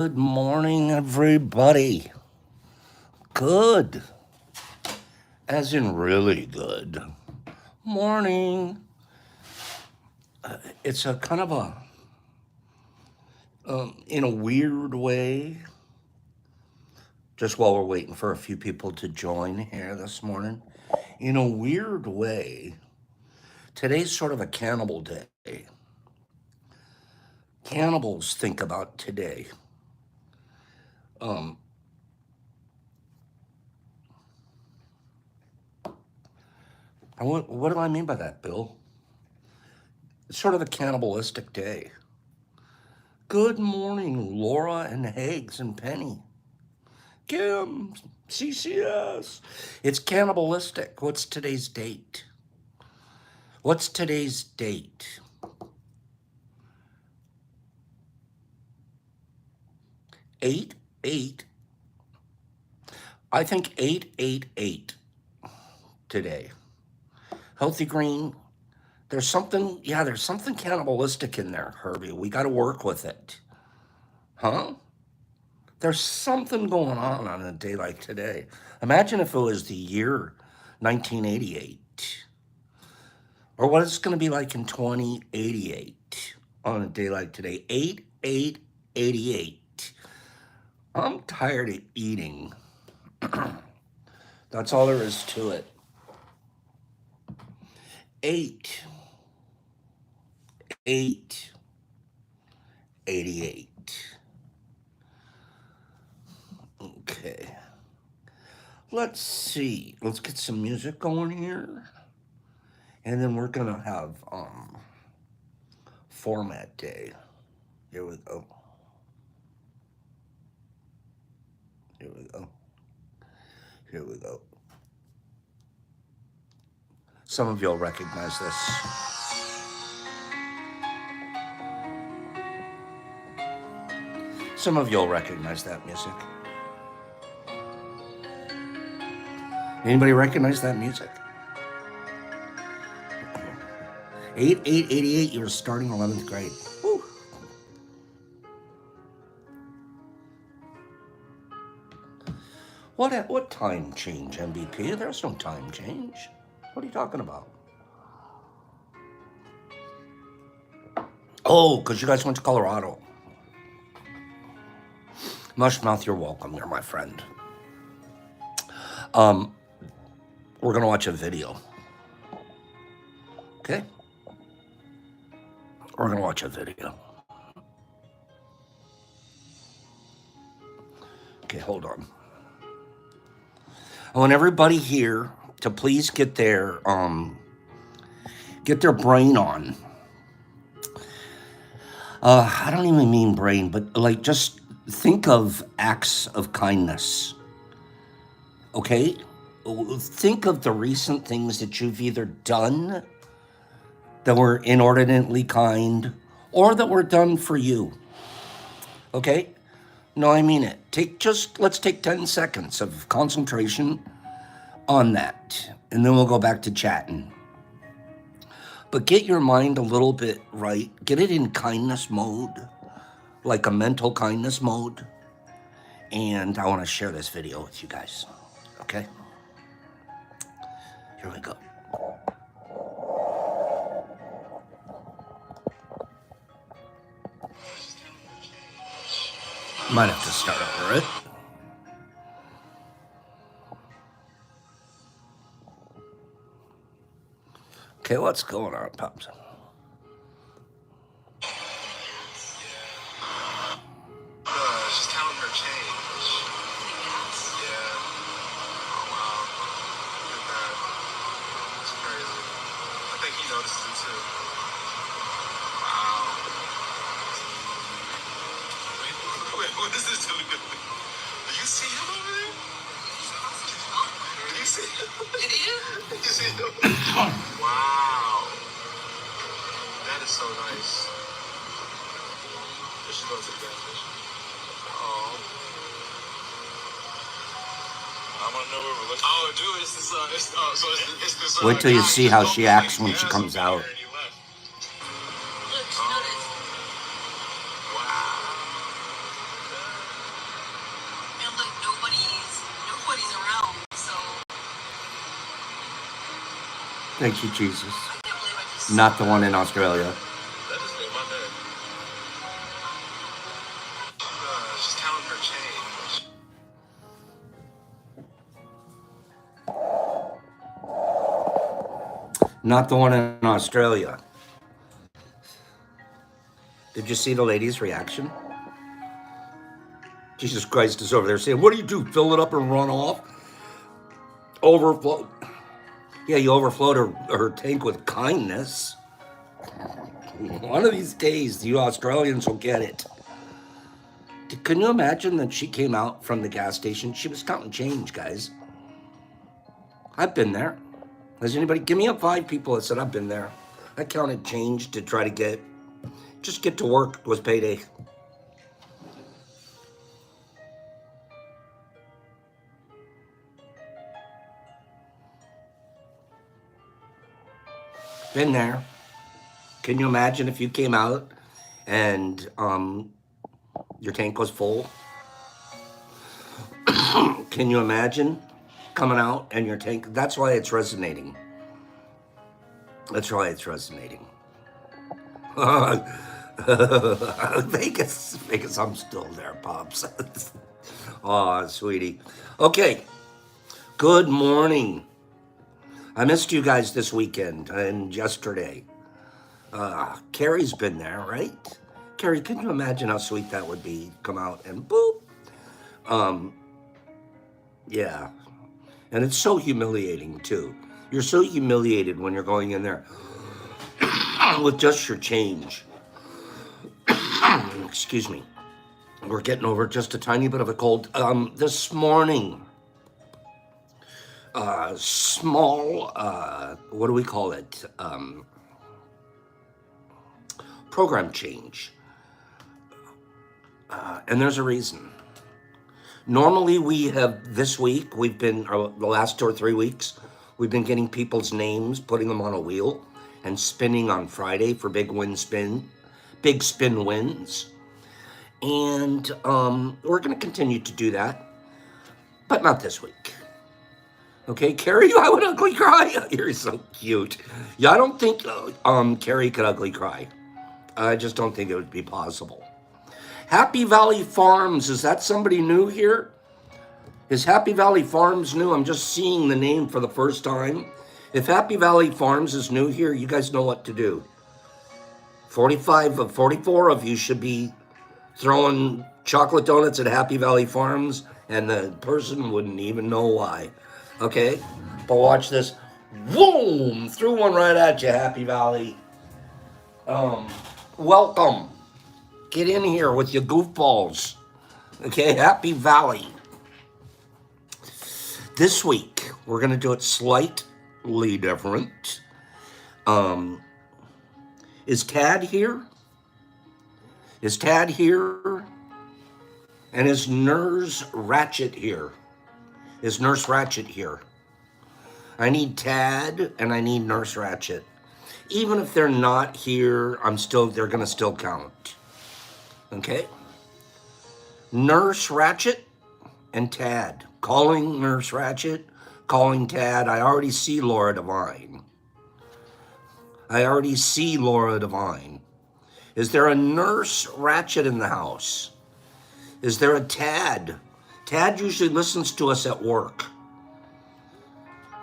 Good morning, everybody. Good, as in really good. Morning. It's a kind of in a weird way, just while we're waiting for a few people to join here this morning. In a weird way, today's sort of a cannibal day. Cannibals think about today. Um, what do I mean by that, Bill? It's sort of a cannibalistic day. Good morning, Laura and Hags and Penny. Kim, CCS. It's cannibalistic. What's today's date? What's today's date? 8 8. I think 888 today. Healthy Green. There's something cannibalistic in there, Herbie. We got to work with it. Huh? There's something going on a day like today. Imagine if it was the year 1988. Or what it's going to be like in 2088 on a day like today. 8888. I'm tired of eating. That's all there is to it. 8 8 88. Okay. Let's see. Let's get some music going here. And then we're going to have format day. Here we go. Here we go. Here we go. Some of you'll recognize this. Some of you'll recognize that music. Anybody recognize that music? 8888, you were starting 11th grade. Woo. What time change, MVP? There's no time change. What are you talking about? Oh, because you guys went to Colorado. Mushmouth, you're welcome. You're my friend. We're going to watch a video. Okay? We're going to watch a video. Okay, hold on. I want everybody here to please get their brain on. I don't even mean brain, but like just think of acts of kindness. Okay? Think of the recent things that you've either done that were inordinately kind or that were done for you. Okay? No, I mean it. Let's take 10 seconds of concentration on that, and then we'll go back to chatting. But get your mind a little bit right. Get it in kindness mode, like a mental kindness mode. And I want to share this video with you guys. Okay? Here we go. Might have to start over it. Okay, what's going on, Pops? She's counting her change. Yeah. Oh, wow. Look at that. It's crazy. I think he notices it too. Wow. Wait, what is this doing? Do you see him over there? Do you see him? Did you? Did you see him? Wow. That is so nice. She's going to the gas station. Oh. I want to know where we're looking. Oh, dude, it's this. It's this. Wait till you Guy see just how dumped she his acts like when she gas comes up in out. here and he left. Look, notice. Wow. Thank you, Jesus. Not the one in Australia. That just made my day. She's counting her change. Not the one in Australia. Did you see the lady's reaction? Jesus Christ is over there saying, what do you do? Fill it up and run off? Overflow. Yeah, you overflowed her tank with kindness. One of these days, you Australians will get it. Can you imagine that she came out from the gas station? She was counting change, guys. I've been there. Has anybody, give me up 5 people that said I've been there. I counted change to try to just get to work. It was payday. Been there. Can you imagine if you came out and your tank was full? Can you imagine coming out and your tank? That's why it's resonating. That's why it's resonating. Vegas, I'm still there, Pops. Oh, sweetie. Okay. Good morning. I missed you guys this weekend and yesterday. Carrie's been there, right? Carrie, can you imagine how sweet that would be? Come out and boop. Yeah. And it's so humiliating, too. You're so humiliated when you're going in there with just your change. Excuse me. We're getting over just a tiny bit of a cold. This morning, small, what do we call it? Program change. And there's a reason. Normally this week, the last 2 or 3 weeks, we've been getting people's names, putting them on a wheel, and spinning on Friday for big spin wins. And we're going to continue to do that, but not this week. Okay, Carrie, I would ugly cry. You're so cute. Yeah, I don't think Carrie could ugly cry. I just don't think it would be possible. Happy Valley Farms, is that somebody new here? Is Happy Valley Farms new? I'm just seeing the name for the first time. If Happy Valley Farms is new here, you guys know what to do. 44 of you should be throwing chocolate donuts at Happy Valley Farms, and the person wouldn't even know why. Okay? But watch this. Boom! Threw one right at you, Happy Valley. Welcome. Get in here with your goofballs. Okay, Happy Valley. This week, we're going to do it slightly different. Is Tad here? Is Tad here? And is Nurse Ratchet here? Is Nurse Ratchet here? I need Tad and I need Nurse Ratchet. Even if they're not here, they're going to still count. Okay? Nurse Ratchet and Tad. Calling Nurse Ratchet, calling Tad. I already see Laura Devine. Is there a Nurse Ratchet in the house? Is there a Tad? Tad usually listens to us at work.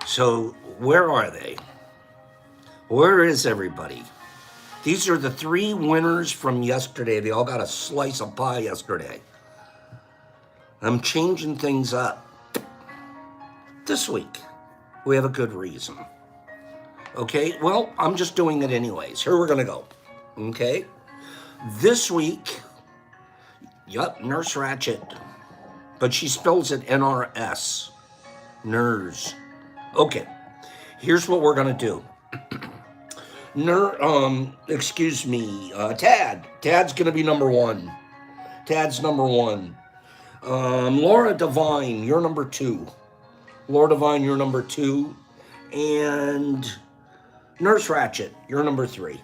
So where are they? Where is everybody? These are the 3 winners from yesterday. They all got a slice of pie yesterday. I'm changing things up. This week, we have a good reason. Okay, well, I'm just doing it anyways. Here we're going to go. Okay? This week, Nurse Ratchet. But she spells it N-R-S. Nurse. Okay, here's what we're going to do. Tad. Tad's going to be number 1. Tad's number 1. Laura Devine, you're number 2. Laura Devine, you're number 2. And Nurse Ratchet, you're number 3.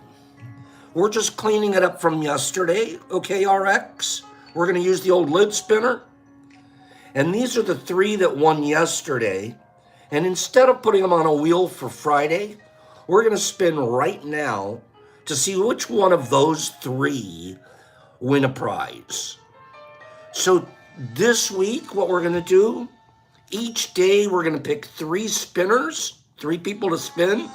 We're just cleaning it up from yesterday, okay, RX? We're going to use the old lid spinner. And these are the 3 that won yesterday. And instead of putting them on a wheel for Friday, we're going to spin right now to see which one of those three win a prize. So this week, what we're going to do, each day we're going to pick 3 spinners, 3 people to spin.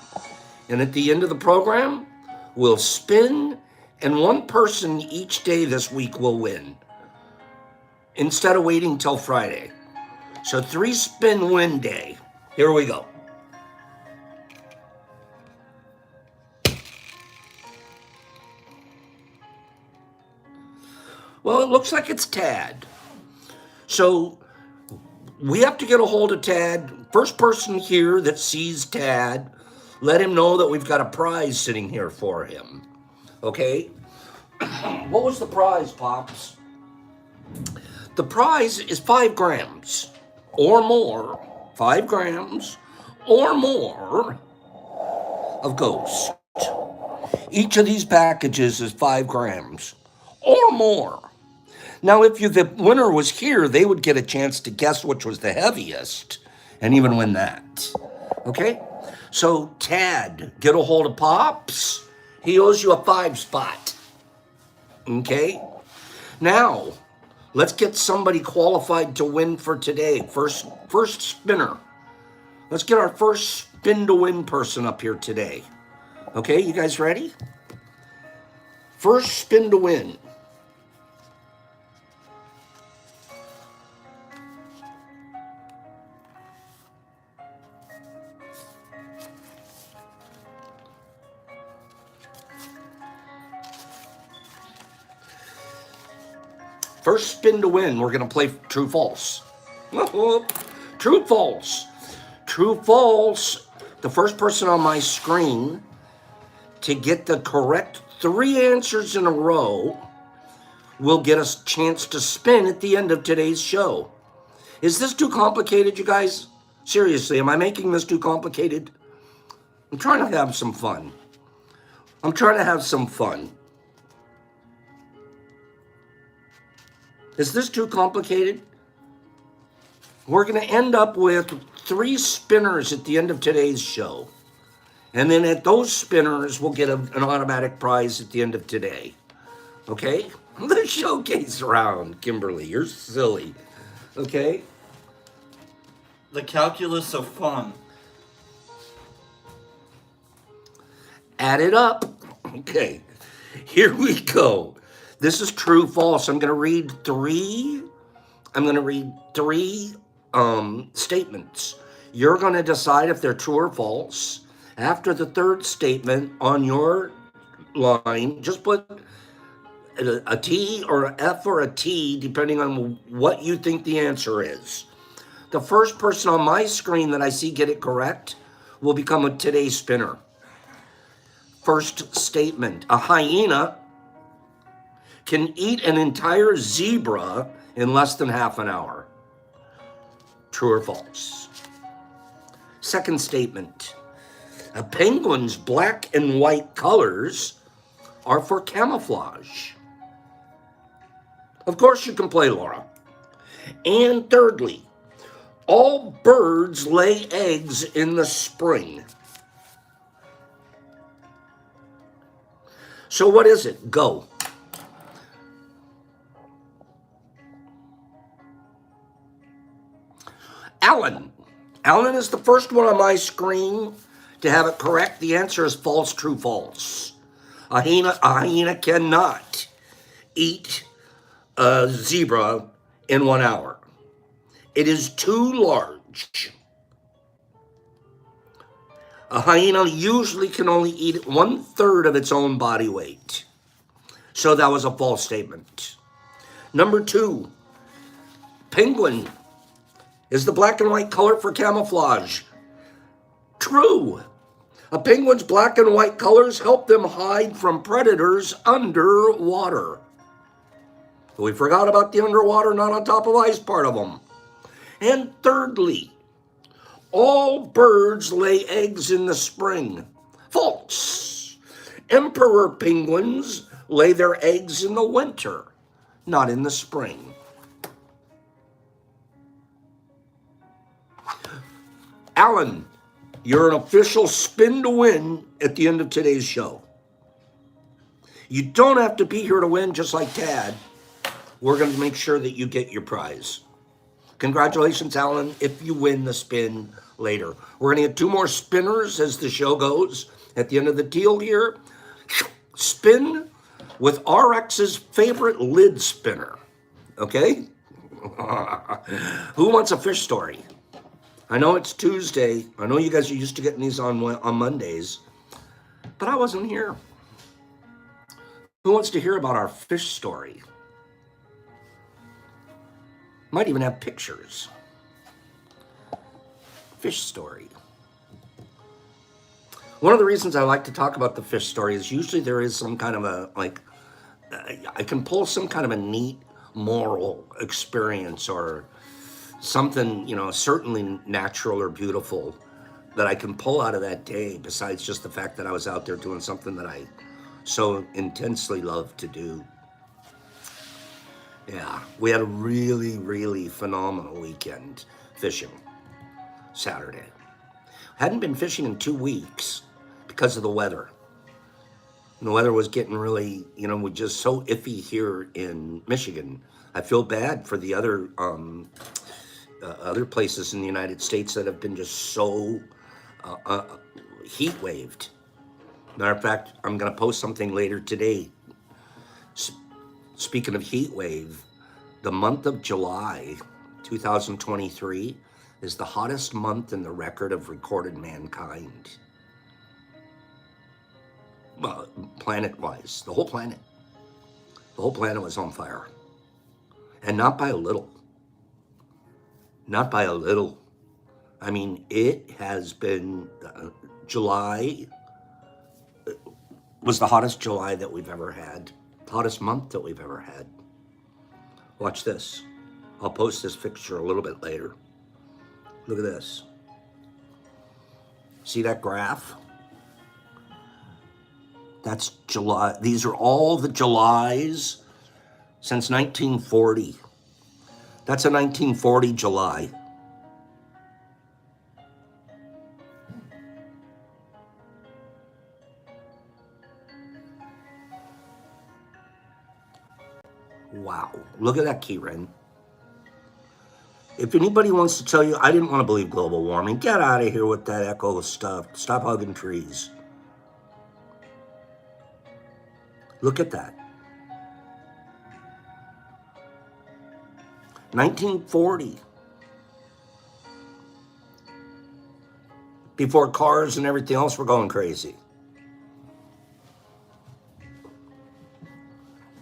And at the end of the program, we'll spin, and 1 person each day this week will win, instead of waiting till Friday. So 3 spin win day. Here we go. Well, it looks like it's Tad. So we have to get a hold of Tad. First person here that sees Tad, let him know that we've got a prize sitting here for him. Okay? What was the prize, Pops? The prize is 5 grams or more, 5 grams or more of Ghost. Each of these packages is 5 grams or more. Now, if the winner was here, they would get a chance to guess which was the heaviest and even win that. Okay? So, Tad, get a hold of Pops. He owes you a 5 spot. Okay? Now, let's get somebody qualified to win for today. First spinner. Let's get our first spin to win person up here today. Okay, you guys ready? First spin to win. First spin to win, we're going to play true false. True false. True false. The first person on my screen to get the correct 3 answers in a row will get a chance to spin at the end of today's show. Is this too complicated, you guys? Seriously, am I making this too complicated? I'm trying to have some fun. Is this too complicated? We're going to end up with 3 spinners at the end of today's show. And then at those spinners, we'll get an automatic prize at the end of today. Okay? The showcase round, Kimberly. You're silly. Okay? The calculus of fun. Add it up. Okay. Here we go. This is true, false. I'm going to read 3 statements. You're going to decide if they're true or false. After the 3rd statement on your line, just put a T or an F or a T, depending on what you think the answer is. The first person on my screen that I see get it correct will become a today's spinner. First statement, a hyena can eat an entire zebra in less than half an hour. True or false? Second statement, a penguin's black and white colors are for camouflage. Of course you can play, Laura. And thirdly, all birds lay eggs in the spring. So what is it? Go. Alan. Alan is the first one on my screen to have it correct. The answer is false, true, false. A hyena cannot eat a zebra in 1 hour. It is too large. A hyena usually can only eat 1/3 of its own body weight. So that was a false statement. Number 2, penguin is the black and white color for camouflage. True. A penguin's black and white colors help them hide from predators underwater. We forgot about the underwater, not on top of ice part of them. And thirdly, all birds lay eggs in the spring. False. Emperor penguins lay their eggs in the winter, not in the spring. Alan, You're an official spin to win at the end of today's show. You don't have to be here to win, just like Tad. We're going to make sure that you get your prize. Congratulations, Alan, if you win the spin later. We're going to get 2 more spinners as the show goes. At the end of the deal here, spin with RX's favorite lid spinner. Okay? Who wants a fish story? I know it's Tuesday. I know you guys are used to getting these on Mondays, but I wasn't here. Who wants to hear about our fish story? Might even have pictures. Fish story. One of the reasons I like to talk about the fish story is usually there is some kind of a, I can pull some kind of a neat moral experience or something, certainly natural or beautiful that I can pull out of that day, besides just the fact that I was out there doing something that I so intensely love to do. Yeah, we had a really, really phenomenal weekend fishing Saturday. Hadn't been fishing in 2 weeks because of the weather. And the weather was getting really, we're just so iffy here in Michigan. I feel bad for the other places in the United States that have been just so heat waved. Matter of fact, I'm going to post something later today. Speaking of heat wave, the month of July 2023 is the hottest month in the record of recorded mankind. Well, planet-wise, the whole planet. The whole planet was on fire. And not by a little. Not by a little. I mean, it has been, July was the hottest July that we've ever had. Hottest month that we've ever had. Watch this. I'll post this picture a little bit later. Look at this. See that graph? That's July. These are all the Julys since 1940. That's a 1940 July. Wow, look at that, Kieran. If anybody wants to tell you, I didn't want to believe global warming, get out of here with that echo stuff. Stop hugging trees. Look at that. 1940. Before cars and everything else were going crazy.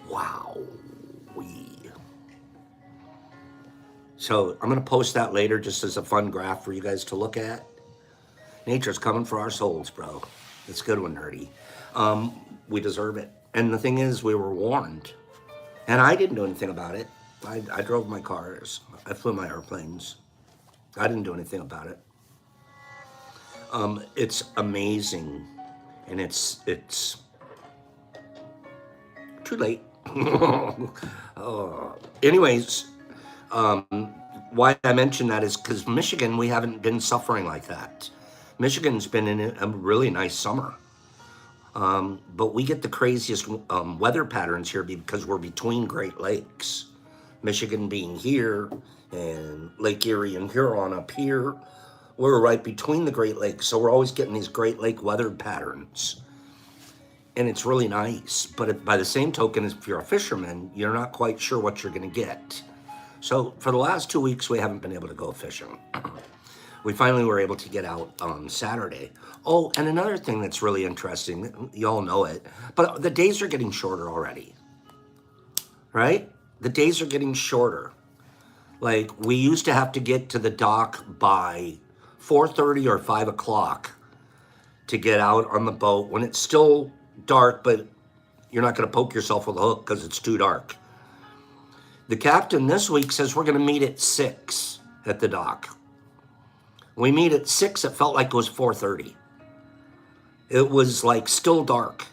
Wow. So I'm going to post that later just as a fun graph for you guys to look at. Nature's coming for our souls, bro. It's a good one, Nerdy. We deserve it. And the thing is, we were warned. And I didn't do anything about it. I drove my cars. I flew my airplanes. I didn't do anything about it. It's amazing. And it's too late. Anyways, why I mention that is because Michigan, we haven't been suffering like that. Michigan's been in a really nice summer. But we get the craziest weather patterns here because we're between Great Lakes. Michigan being here and Lake Erie and Huron up here. We're right between the Great Lakes. So we're always getting these Great Lake weather patterns. And it's really nice. But by the same token, if you're a fisherman, you're not quite sure what you're going to get. So for the last 2 weeks, we haven't been able to go fishing. We finally were able to get out on Saturday. Oh, and another thing that's really interesting, you all know it, but the days are getting shorter already, right? The days are getting shorter. Like, we used to have to get to the dock by 4:30 or 5 o'clock to get out on the boat when it's still dark, but you're not going to poke yourself with a hook because it's too dark. The captain this week says we're going to meet at 6 at the dock. We meet at 6, it felt like it was 4:30. It was like still dark.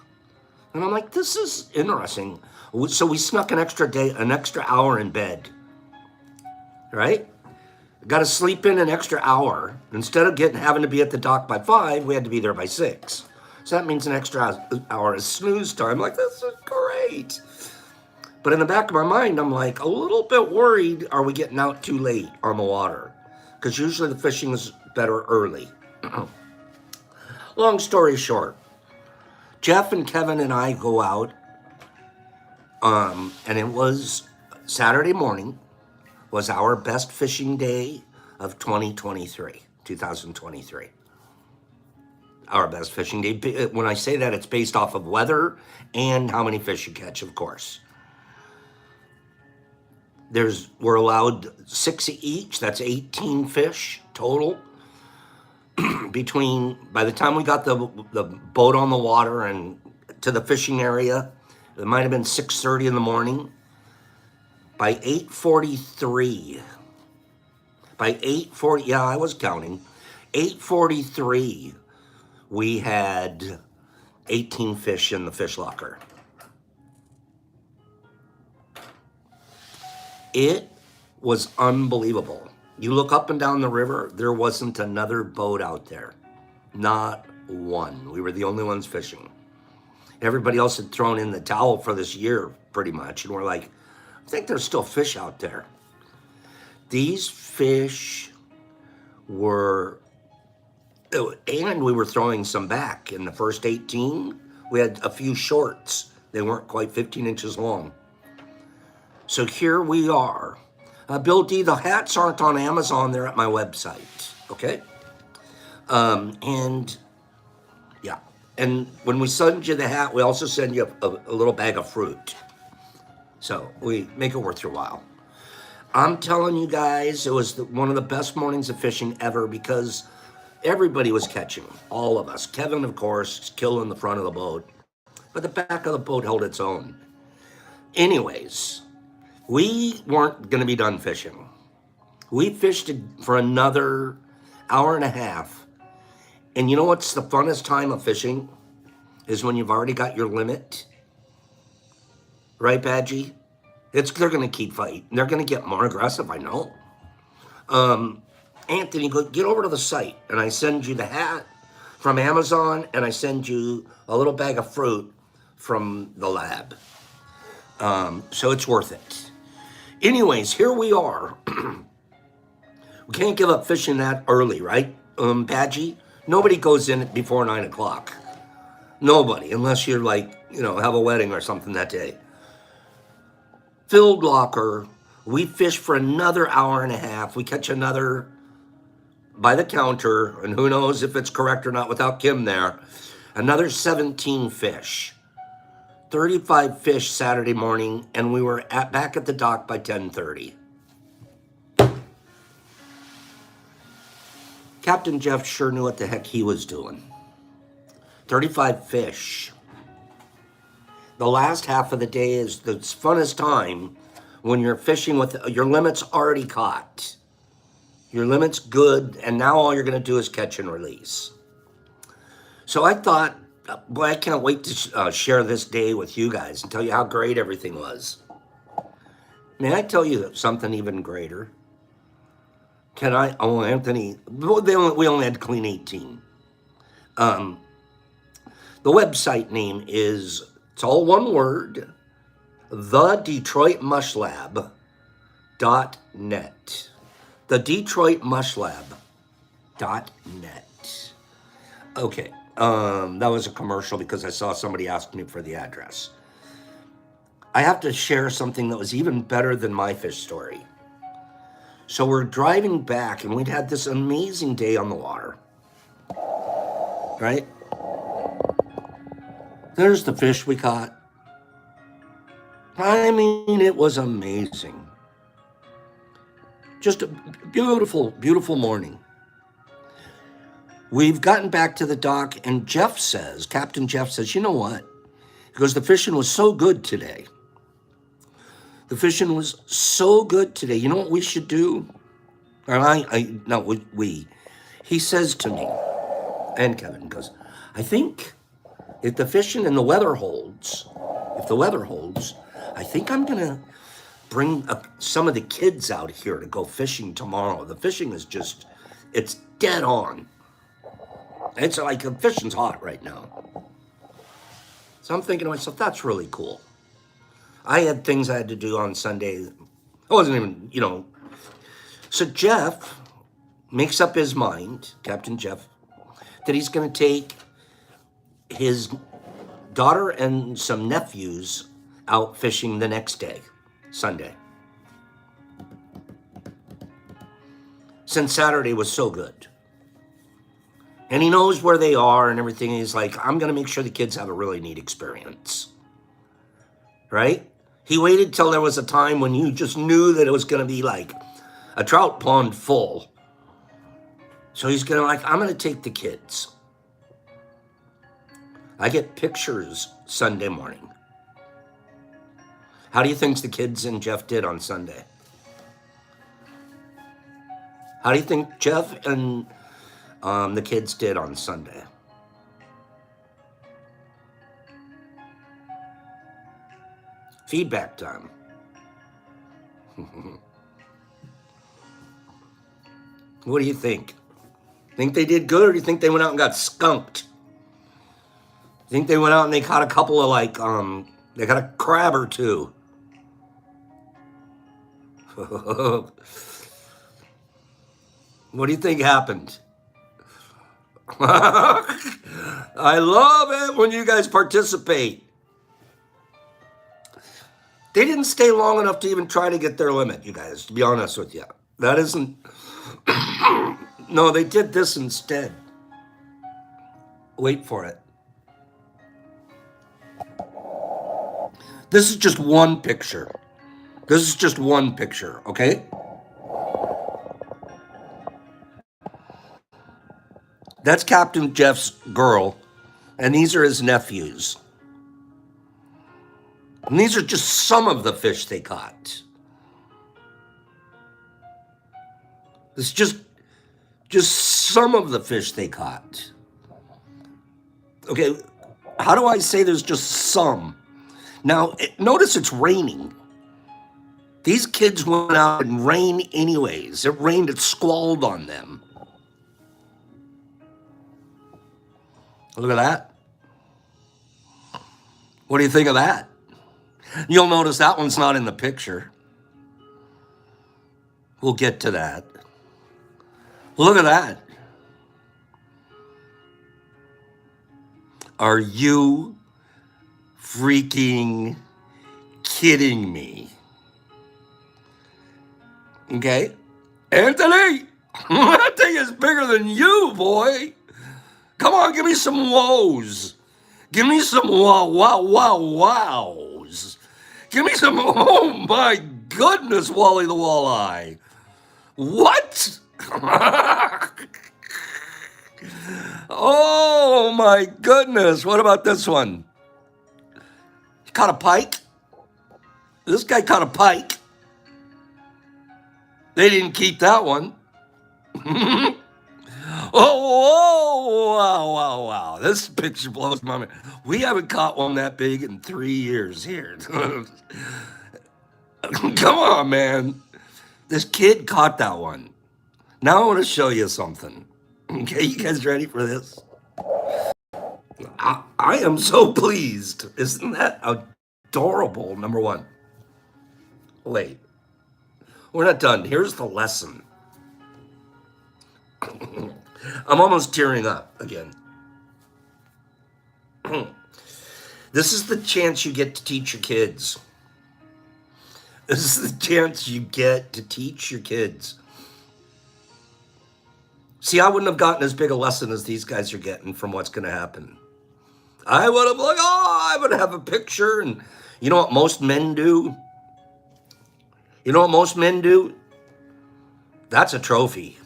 And I'm like, this is interesting. So we snuck an extra hour in bed, right? Got to sleep in an extra hour. Instead of having to be at the dock by 5, we had to be there by 6. So that means an extra hour of snooze time. Like, this is great. But in the back of my mind, I'm like a little bit worried, are we getting out too late on the water? Because usually the fishing is better early. Long story short, Jeff and Kevin and I go out, and it was Saturday morning, was our best fishing day of 2023. Our best fishing day. When I say that, it's based off of weather and how many fish you catch, of course. We're allowed 6 each. That's 18 fish total. By the time we got the boat on the water and to the fishing area, it might have been 6:30 in the morning. By 8:43, yeah, I was counting. 8:43, we had 18 fish in the fish locker. It was unbelievable. You look up and down the river, there wasn't another boat out there. Not one. We were the only ones fishing. Everybody else had thrown in the towel for this year, pretty much. And we're like, I think there's still fish out there. These fish were, and we were throwing some back. In the first 18, we had a few shorts. They weren't quite 15 inches long. So here we are. Bill D, the hats aren't on Amazon. They're at my website. Okay? And yeah. And when we send you the hat, we also send you a little bag of fruit. So we make it worth your while. I'm telling you guys, it was one of the best mornings of fishing ever because everybody was catching. All of us. Kevin, of course, killing the front of the boat. But the back of the boat held its own. Anyways, we weren't going to be done fishing. We fished for another hour and a half. And you know what's the funnest time of fishing? Is when you've already got your limit. Right, Badgie? They're going to keep fighting. They're going to get more aggressive, I know. Anthony, get over to the site, and I send you the hat from Amazon, and I send you a little bag of fruit from the lab. So it's worth it. Anyways, here we are. We can't give up fishing that early, right, Badgie? Nobody goes in before 9 o'clock. Nobody, unless you're like, have a wedding or something that day. Filled locker. We fish for another hour and a half. We catch another by the counter, and who knows if it's correct or not without Kim there. Another 17 fish. 35 fish Saturday morning, and we were back at the dock by 10:30. Captain Jeff sure knew what the heck he was doing. 35 fish. The last half of the day is the funnest time when you're fishing with your limits already caught. Your limit's good, and now all you're going to do is catch and release. So I thought, boy, I can't wait to share this day with you guys and tell you how great everything was. May I tell you something even greater? Can I? Oh, Anthony, we only had to clean 18. The website name is, it's all one word, thedetroitmushlab.net. thedetroitmushlab.net. Okay. That was a commercial because I saw somebody ask me for the address. I have to share something that was even better than my fish story. So we're driving back, and we'd had this amazing day on the water. Right? There's the fish we caught. I mean, it was amazing. Just a beautiful, beautiful morning. We've gotten back to the dock, and Captain Jeff says, you know what? Because the fishing was so good today. The fishing was so good today. You know what we should do? He says to me, and Kevin goes, I think if the fishing and the weather holds, I think I'm going to bring some of the kids out here to go fishing tomorrow. The fishing is just, it's dead on. It's like the fishing's hot right now. So I'm thinking to myself, that's really cool. I had things I had to do on Sunday. I wasn't even, So Jeff makes up his mind, Captain Jeff, that he's going to take his daughter and some nephews out fishing the next day, Sunday. Since Saturday was so good. And he knows where they are and everything. He's like, I'm going to make sure the kids have a really neat experience. Right? He waited till there was a time when you just knew that it was going to be like a trout pond full. So he's going to I'm going to take the kids. I get pictures Sunday morning. How do you think the kids and Jeff did on Sunday? How do you think Jeff and the kids did on Sunday? Feedback time. What do you think? Think they did good, or do you think they went out and got skunked? Think they went out and they caught a couple of they got a crab or two? What do you think happened? I love it when you guys participate. They didn't stay long enough to even try to get their limit, you guys, to be honest with you. That isn't... No, they did this instead. Wait for it. This is just one picture. This is just one picture, okay? That's Captain Jeff's girl, and these are his nephews. And these are just some of the fish they caught. It's just some of the fish they caught. Okay, how do I say there's just some? Now, notice it's raining. These kids went out in rain anyways. It rained, it squalled on them. Look at that. What do you think of that? You'll notice that one's not in the picture. We'll get to that. Look at that. Are you freaking kidding me? Okay? Anthony, that thing is bigger than you, boy. Come on, give me some woes. Give me some wows. Give me some, oh my goodness, Wally the Walleye. What? Oh my goodness. What about this one? He caught a pike. This guy caught a pike. They didn't keep that one. Oh, wow. This picture blows my mind. We haven't caught one that big in 3 years here. Come on, man. This kid caught that one. Now I want to show you something. Okay, you guys ready for this? I am so pleased. Isn't that adorable, number one? Wait. We're not done. Here's the lesson. I'm almost tearing up again. This is the chance you get to teach your kids. This is the chance you get to teach your kids. See, I wouldn't have gotten as big a lesson as these guys are getting from what's going to happen. I would have I would have a picture, and you know what most men do? That's a trophy.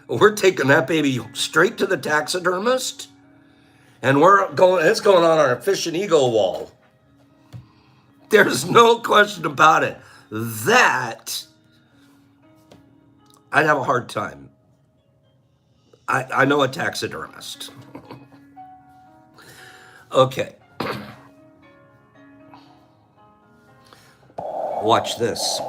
We're taking that baby straight to the taxidermist, and it's going on our Fish and Eagle wall. There's no question about it. That, I'd have a hard time. I know a taxidermist. Watch this.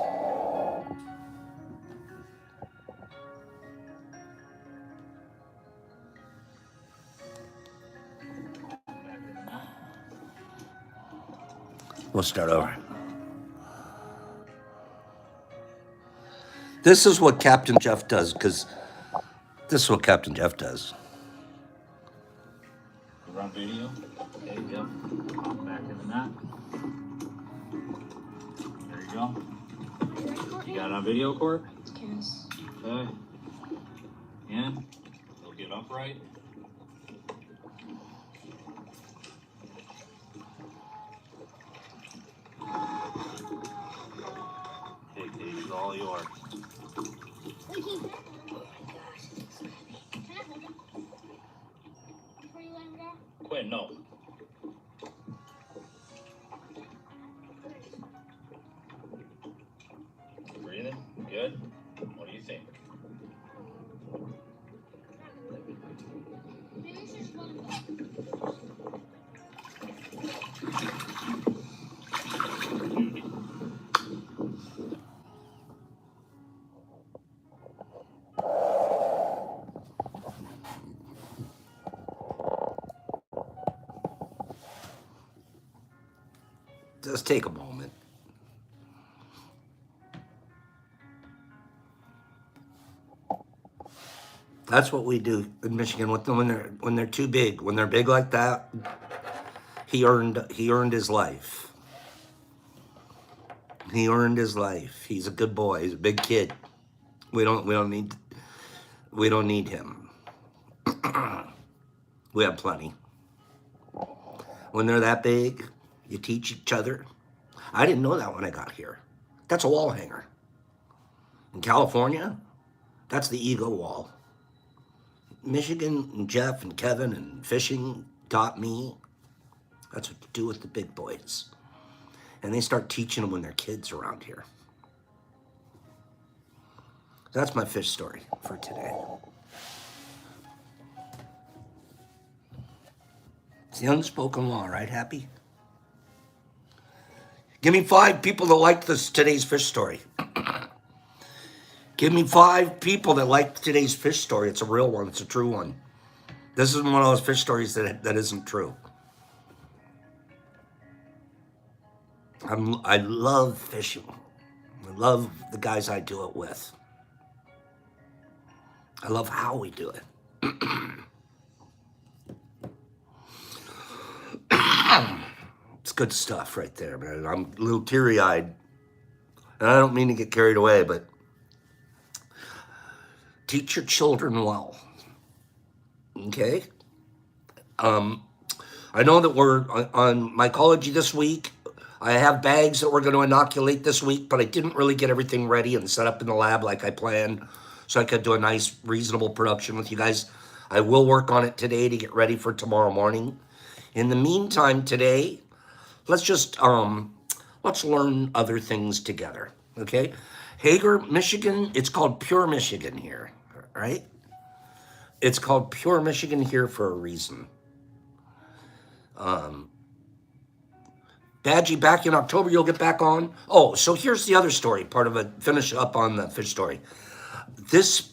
We'll start over. This is what Captain Jeff does, because this is what Captain Jeff does. We're on video. Okay, yep. Back in the map. There you go. You got it on video, Court? Yes. Okay. And you'll get upright. Okay, Paige, it's all yours. Wait, oh my gosh, it's so heavy. Can I hold it? Before you let him go? Quinn, no. Breathing? Good? What do you think? Maybe it's just one of them. Just take a moment. That's what we do in Michigan with them when they're too big. When they're big like that, he earned his life. He earned his life. He's a good boy. He's a big kid. We don't need him. We have plenty. When they're that big, you teach each other. I didn't know that when I got here. That's a wall hanger. In California, that's the ego wall. Michigan and Jeff and Kevin and fishing taught me that's what to do with the big boys. And they start teaching them when they're kids around here. That's my fish story for today. It's the unspoken law, right, Happy? Give me 5 people that liked today's fish story. Give me 5 people that liked today's fish story. It's a real one. It's a true one. This is one of those fish stories that isn't true. I love fishing. I love the guys I do it with. I love how we do it. It's good stuff right there, man. I'm a little teary-eyed. And I don't mean to get carried away, but teach your children well. Okay? I know that we're on mycology this week. I have bags that we're going to inoculate this week, but I didn't really get everything ready and set up in the lab like I planned, so I could do a nice, reasonable production with you guys. I will work on it today to get ready for tomorrow morning. In the meantime, today, let's just let's learn other things together. Okay, Hager, Michigan. It's called Pure Michigan here, right? It's called Pure Michigan here for a reason. Badgie, back in October, you'll get back on. Oh, so here's the other story, part of it. Finish up on the fish story. This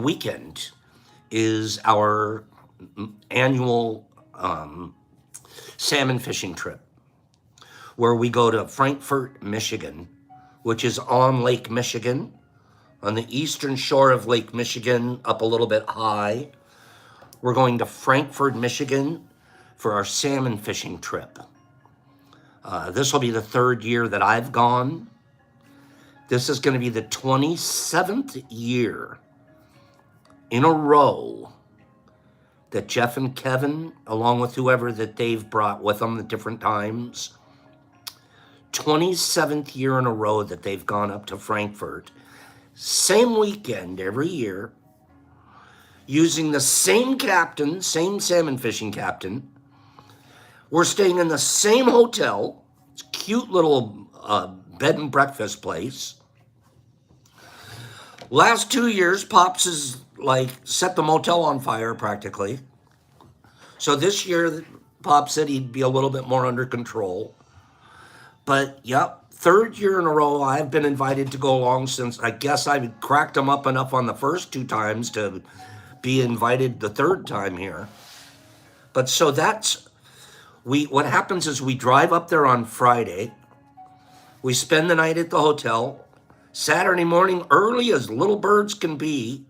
weekend is our annual salmon fishing trip, where we go to Frankfort, Michigan, which is on Lake Michigan, on the eastern shore of Lake Michigan, up a little bit high. We're going to Frankfort, Michigan for our salmon fishing trip. This will be the 3rd year that I've gone. This is going to be the 27th year in a row that Jeff and Kevin, along with whoever that they've brought with them at different times, 27th year in a row that they've gone up to Frankfort, same weekend every year, using the same captain, same salmon fishing captain. We're staying in the same hotel. It's a cute little bed and breakfast place. Last 2 years, Pops has set the motel on fire practically. So this year, Pop said he'd be a little bit more under control. But yep, third year in a row I've been invited to go along since I guess I cracked them up enough on the first 2 times to be invited the third time here. But so what happens is we drive up there on Friday. We spend the night at the hotel. Saturday morning, early as little birds can be,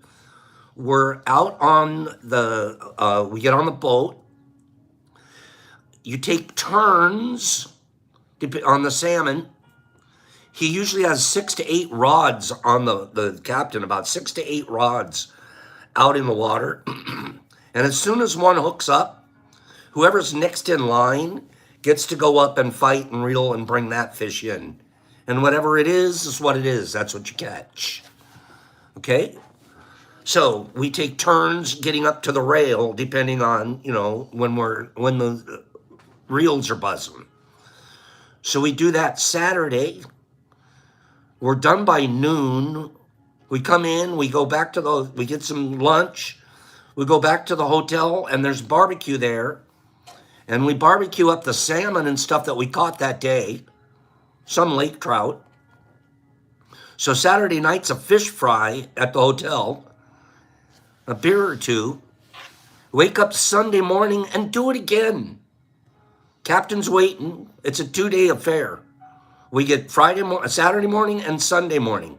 we're out on we get on the boat. You take turns on the salmon. He usually has 6 to 8 rods on the captain, about 6 to 8 rods out in the water. And as soon as one hooks up, whoever's next in line gets to go up and fight and reel and bring that fish in. And whatever it is what it is. That's what you catch. Okay? So we take turns getting up to the rail, depending on, when the reels are buzzing. So we do that Saturday. We're done by noon. We come in, we go back to we get some lunch. We go back to the hotel and there's barbecue there. And we barbecue up the salmon and stuff that we caught that day. Some lake trout. So Saturday night's a fish fry at the hotel. A beer or 2. Wake up Sunday morning and do it again. Captain's waiting. It's a 2-day affair. We get Saturday morning and Sunday morning.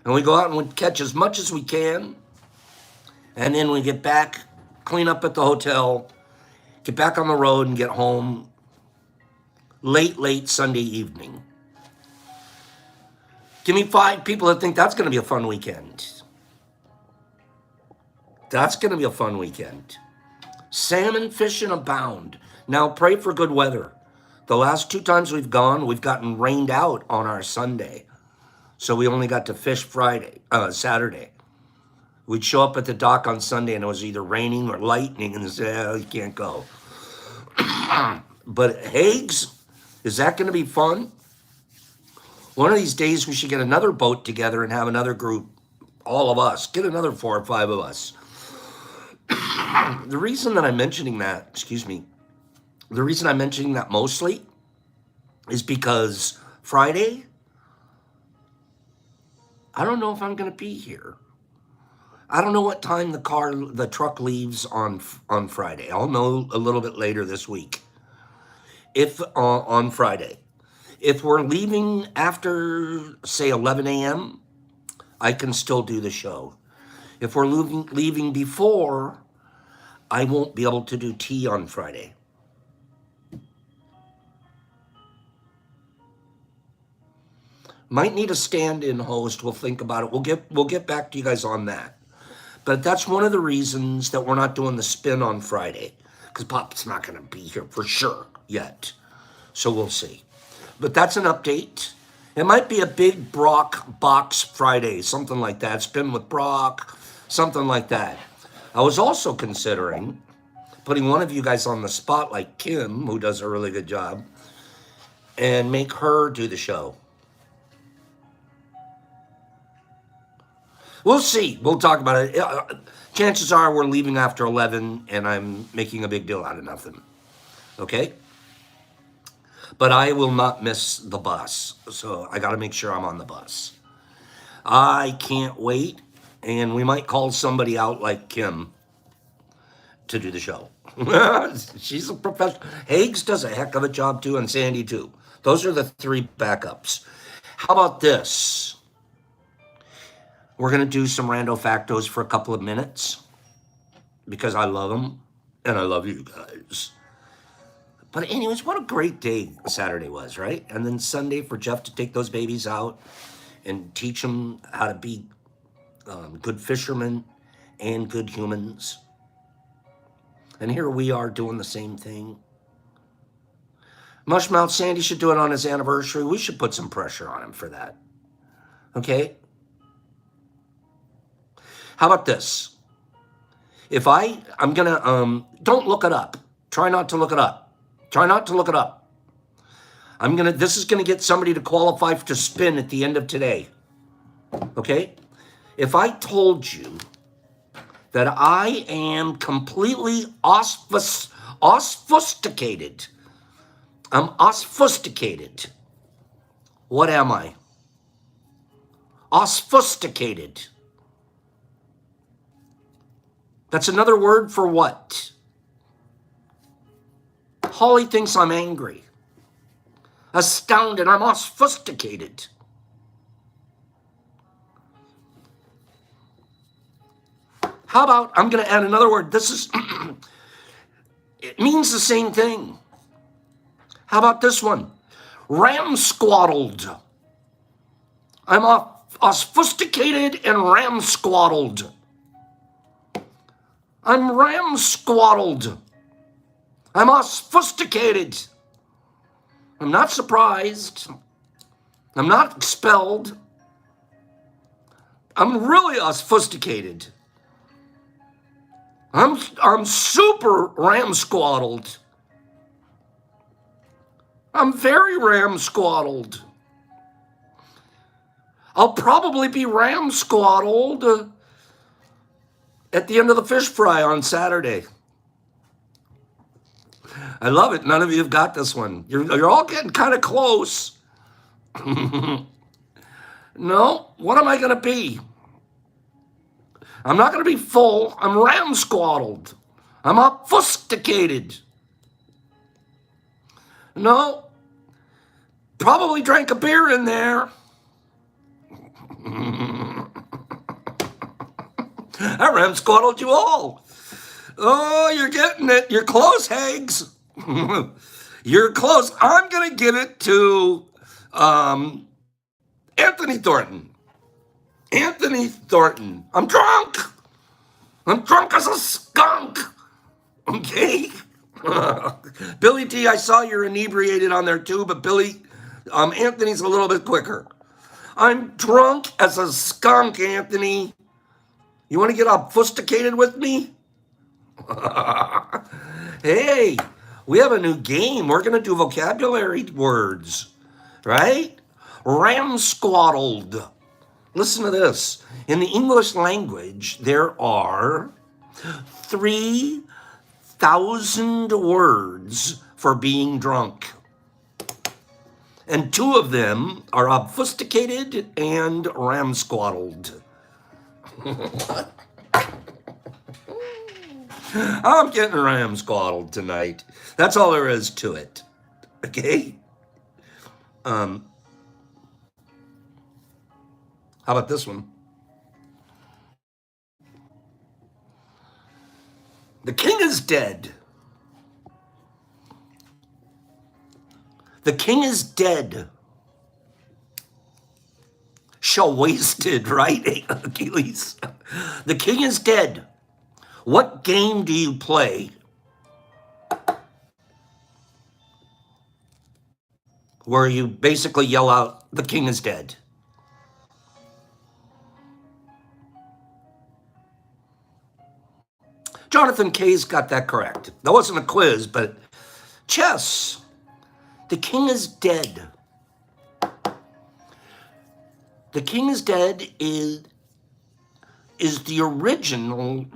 And we go out and we catch as much as we can. And then we get back, clean up at the hotel, get back on the road and get home late Sunday evening. Give me 5 people that think that's going to be a fun weekend. That's going to be a fun weekend. Salmon fishing abound. Now pray for good weather. The last 2 times we've gone, we've gotten rained out on our Sunday. So we only got to fish Saturday. We'd show up at the dock on Sunday and it was either raining or lightning and say, you can't go. But Hagues, is that going to be fun? One of these days we should get another boat together and have another group, all of us, get another 4 or 5 of us. The reason that I'm mentioning that, the reason I'm mentioning that mostly is because Friday, I don't know if I'm going to be here. I don't know what time the truck leaves on Friday. I'll know a little bit later this week. If on Friday, if we're leaving after, say, 11 a.m., I can still do the show. If we're leaving before, I won't be able to do tea on Friday. Might need a stand-in host. We'll think about it. We'll get back to you guys on that. But that's one of the reasons that we're not doing the spin on Friday, because Pop's not going to be here for sure yet. So we'll see. But that's an update. It might be a big Brock box Friday, something like that. Spin with Brock, something like that. I was also considering putting one of you guys on the spot, like Kim, who does a really good job, and make her do the show. We'll see. We'll talk about it. Chances are we're leaving after 11, and I'm making a big deal out of nothing. Okay? But I will not miss the bus, so I got to make sure I'm on the bus. I can't wait, and we might call somebody out like Kim to do the show. She's a professional. Hagues does a heck of a job, too, and Sandy, too. Those are the 3 backups. How about this? We're going to do some rando factos for a couple of minutes because I love them and I love you guys. But anyways, what a great day Saturday was, right? And then Sunday for Jeff to take those babies out and teach them how to be good fishermen and good humans. And here we are doing the same thing. Mushmouth Sandy should do it on his anniversary. We should put some pressure on him for that. Okay? How about this? If I'm going to, don't look it up. Try not to look it up. Try not to look it up. This is going to get somebody to qualify to spin at the end of today. Okay? If I told you that I am completely obfuscated, I'm obfuscated What am I? Obfuscated. That's another word for what? Holly thinks I'm angry. Astounded. I'm obfuscated. How about, I'm going to add another word. This is, it means the same thing. How about this one? Ramsquaddled. I'm obfuscated and ramsquaddled. I'm ramsquaddled. I'm obfuscated. I'm not surprised. I'm not expelled. I'm really obfuscated. I'm super ramsquaddled. I'm very ramsquaddled. I'll probably be ramsquaddled at the end of the fish fry on Saturday. I love it. None of you have got this one. You're all getting kind of close. No, what am I going to be? I'm not going to be full. I'm ramsquaddled. I'm obfuscated. No, probably drank a beer in there. I ramsquaddled you all. Oh, you're getting it. You're close, Hags. You're close. I'm going to give it to Anthony Thornton. Anthony Thornton. I'm drunk. I'm drunk as a skunk. Okay? Billy T, I saw you're inebriated on there too, but Anthony's a little bit quicker. I'm drunk as a skunk, Anthony. You want to get obfuscated with me? Hey, we have a new game. We're going to do vocabulary words, right? Ramsquaddled. Listen to this. In the English language, there are 3,000 words for being drunk. And 2 of them are obfuscated and ramsquaddled. I'm getting ramsquaddled tonight. That's all there is to it. Okay? How about this one? The king is dead. The king is dead. Shall wasted, right, Achilles? The king is dead. What game do you play where you basically yell out, the king is dead? Jonathan K's got that correct. That wasn't a quiz, but chess. The king is dead. The king is dead is the original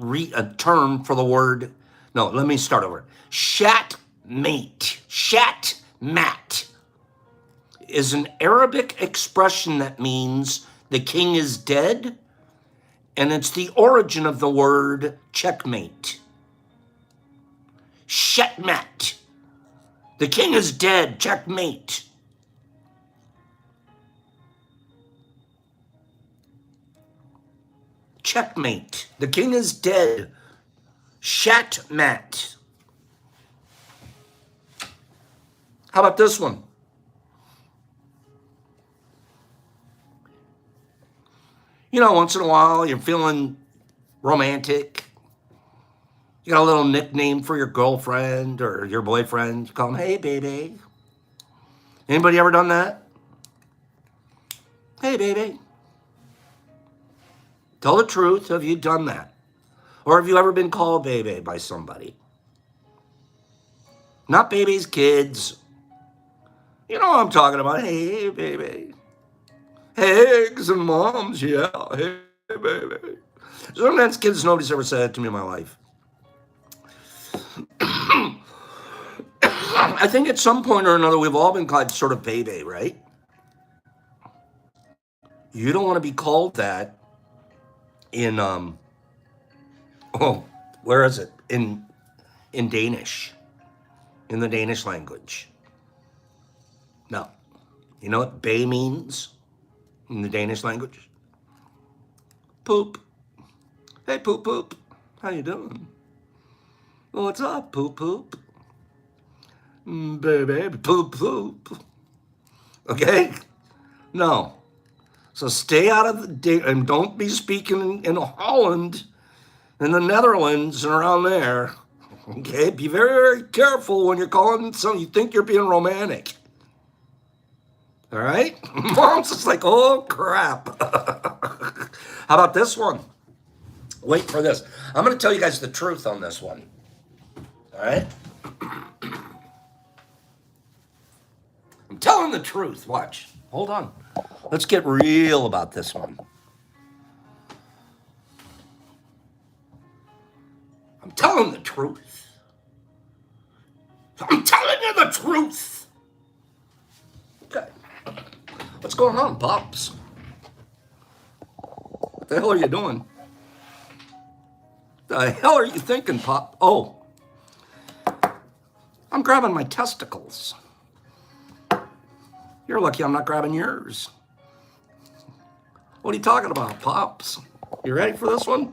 term for the word. No, let me start over. Shatmate. Shatmat is an Arabic expression that means the king is dead, and it's the origin of the word checkmate. Shatmat. The king is dead, checkmate. Checkmate. The king is dead. Shatmat. How about this one? You know, once in a while, you're feeling romantic. You got a little nickname for your girlfriend or your boyfriend. You call them, hey, baby. Anybody ever done that? Hey, baby. Tell the truth. Have you done that? Or have you ever been called baby by somebody? Not babies, kids. You know what I'm talking about. Hey, baby. Eggs and moms, yeah. Hey, baby. Sometimes kids, nobody's ever said it to me in my life. I think at some point or another, we've all been called sort of baby, right? You don't want to be called that in where is it? In Danish. In the Danish language. No. You know what bay means in the Danish language? Poop. Hey, poop poop. How you doing? Well, what's up, poop poop? Baby, poop poop. Okay? No. So stay out of the and don't be speaking in Holland, in the Netherlands, and around there. Okay? Be very, very careful when you're calling someone you think you're being romantic. All right? Mom's just like, oh crap. How about this one? Wait for this. I'm going to tell you guys the truth on this one. All right? I'm telling the truth. Watch. Hold on. Let's get real about this one. I'm telling the truth. I'm telling you the truth. Okay. What's going on, Pops? What the hell are you doing? The hell are you thinking, Pop? Oh. I'm grabbing my testicles. You're lucky I'm not grabbing yours. What are you talking about, Pops? You ready for this one?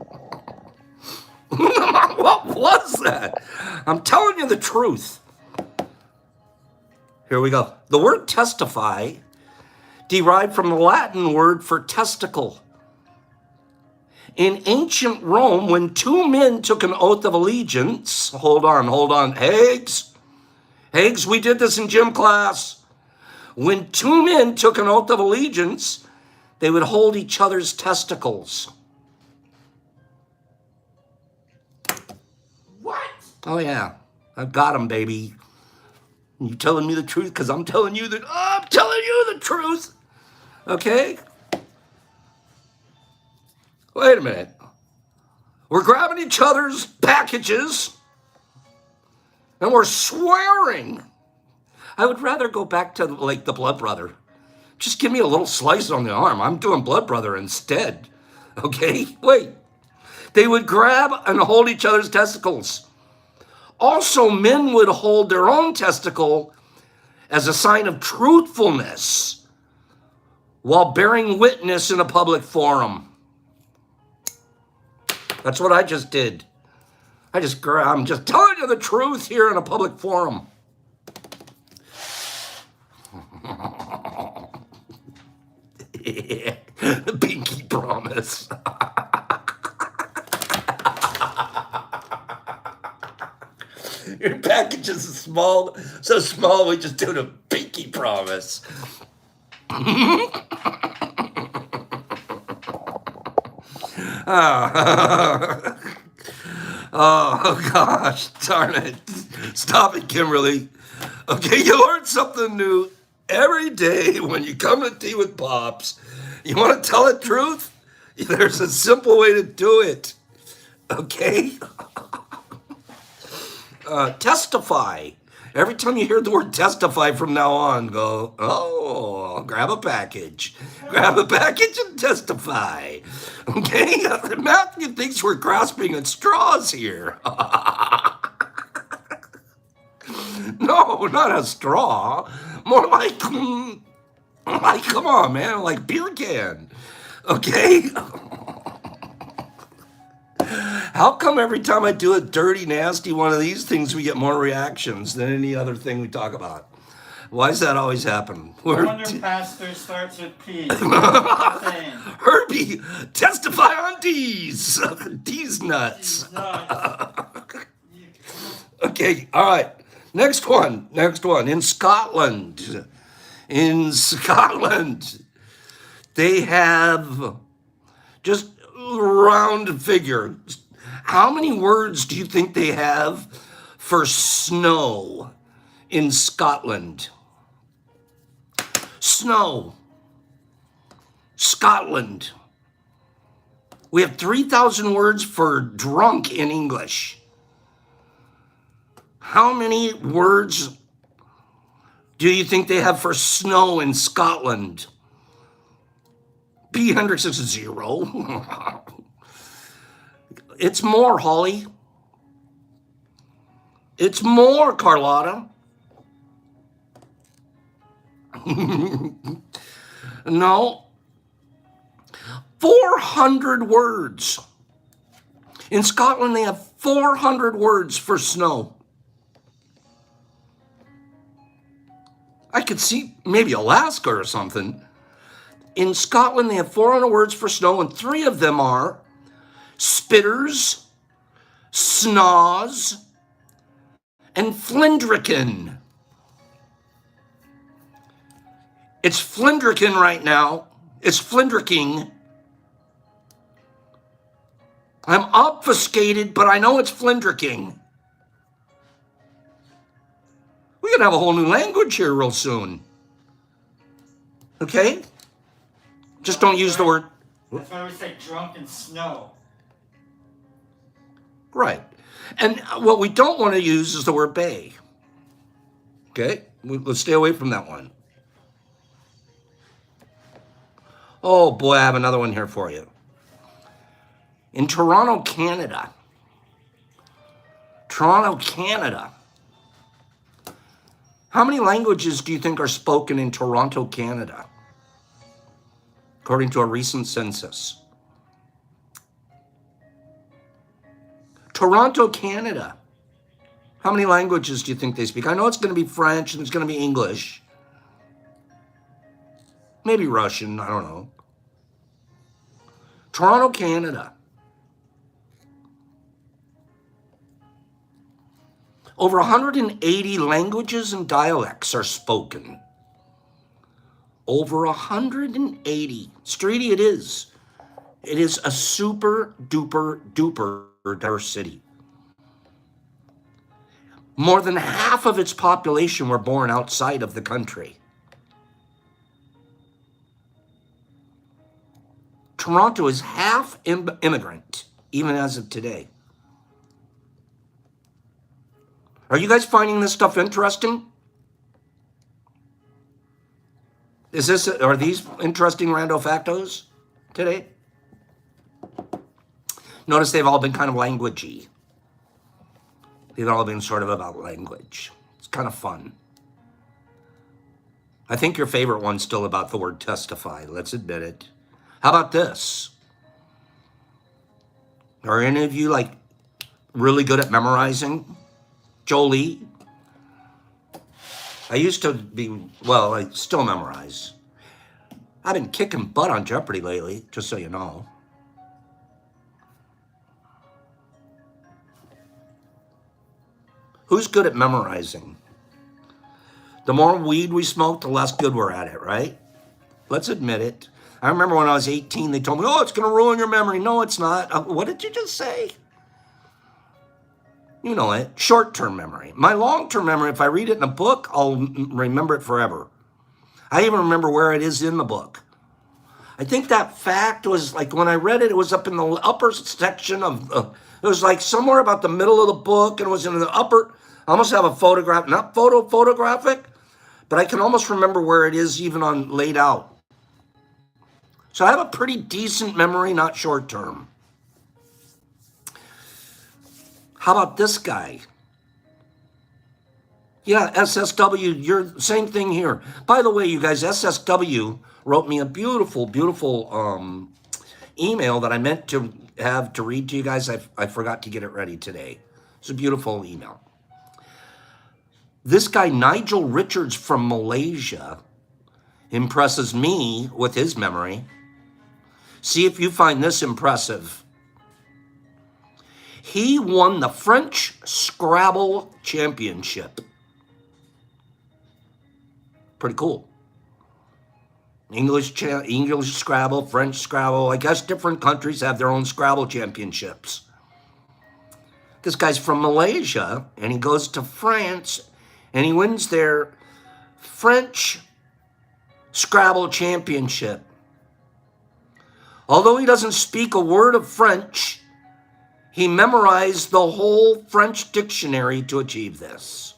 What was that? I'm telling you the truth. Here we go. The word testify derived from the Latin word for testicle. In ancient Rome, when two men took an oath of allegiance, hold on, Higgs, we did this in gym class. When two men took an oath of allegiance, they would hold each other's testicles. What? Oh yeah, I've got them, baby. You telling me the truth? Because I'm telling you the truth. Okay? Wait a minute. We're grabbing each other's packages and we're swearing. I would rather go back to like the Blood Brother. Just give me a little slice on the arm. I'm doing Blood Brother instead. Okay? Wait. They would grab and hold each other's testicles. Also, men would hold their own testicle as a sign of truthfulness while bearing witness in a public forum. That's what I just did. I'm just telling you the truth here in a public forum. Pinky promise. Your package is so small we just do a pinky promise. Oh gosh, darn it. Stop it, Kimberly. Okay, you learn something new every day when you come to tea with Pops. You want to tell the truth? There's a simple way to do it. Okay? Testify. Every time you hear the word testify from now on, go, oh, grab a package. Grab a package and testify. Okay? Matthew thinks we're grasping at straws here. No, not a straw. More like, come on, man, like beer can. Okay? How come every time I do a dirty, nasty one of these things, we get more reactions than any other thing we talk about? Why does that always happen? I wonder Pastor starts with P. Herbie, testify on D's. D's nuts. Okay, all right. Next one. In Scotland, they have just round figure. How many words do you think they have for snow in Scotland? Snow. Scotland. We have 3,000 words for drunk in English. How many words do you think they have for snow in Scotland? P. Hendricks is 0. It's more, Holly. It's more, Carlotta. No. 400 words. In Scotland, they have 400 words for snow. I could see maybe Alaska or something. In Scotland, they have 400 words for snow, and 3 of them are spitters, snaws, and flindrican. It's flindrican right now. It's flindricking. I'm obfuscated, but I know it's flindricking. We're going to have a whole new language here real soon. Okay? Just don't use the word. That's why we say drunken snow. Right. And what we don't want to use is the word bay. Okay? Let's stay away from that one. Oh boy, I have another one here for you. In Toronto, Canada. How many languages do you think are spoken in Toronto, Canada? According to a recent census. Toronto, Canada. How many languages do you think they speak? I know it's going to be French and it's going to be English. Maybe Russian, I don't know. Toronto, Canada. Over 180 languages and dialects are spoken. Over 180. Streety, it is. It is a super duper duper diverse city. More than half of its population were born outside of the country. Toronto is half immigrant, even as of today. Are you guys finding this stuff interesting? Are these interesting rando factos today? Notice they've all been kind of languagey. They've all been sort of about language. It's kind of fun. I think your favorite one's still about the word testify. Let's admit it. How about this? Are any of you like really good at memorizing? Jolie? I used to be, well, I still memorize. I've been kicking butt on Jeopardy lately, just so you know. Who's good at memorizing? The more weed we smoke, the less good we're at it, right? Let's admit it. I remember when I was 18, they told me, oh, it's going to ruin your memory. No, it's not. What did you just say? You know it. Short-term memory. My long-term memory, if I read it in a book, I'll remember it forever. I even remember where it is in the book. I think that fact was like when I read it, it was up in the upper section of, it was like somewhere about the middle of the book, and it was in the upper, I almost have a photograph, not photographic, but I can almost remember where it is even on laid out. So I have a pretty decent memory, not short-term. How about this guy? Yeah, SSW, you're same thing here. By the way, you guys, SSW wrote me a beautiful, beautiful email that I meant to have to read to you guys. I forgot to get it ready today. It's a beautiful email. This guy, Nigel Richards from Malaysia, impresses me with his memory. See if you find this impressive. He won the French Scrabble Championship. Pretty cool. English Scrabble, French Scrabble. I guess different countries have their own Scrabble championships. This guy's from Malaysia, and he goes to France, and he wins their French Scrabble Championship. Although he doesn't speak a word of French, he memorized the whole French dictionary to achieve this.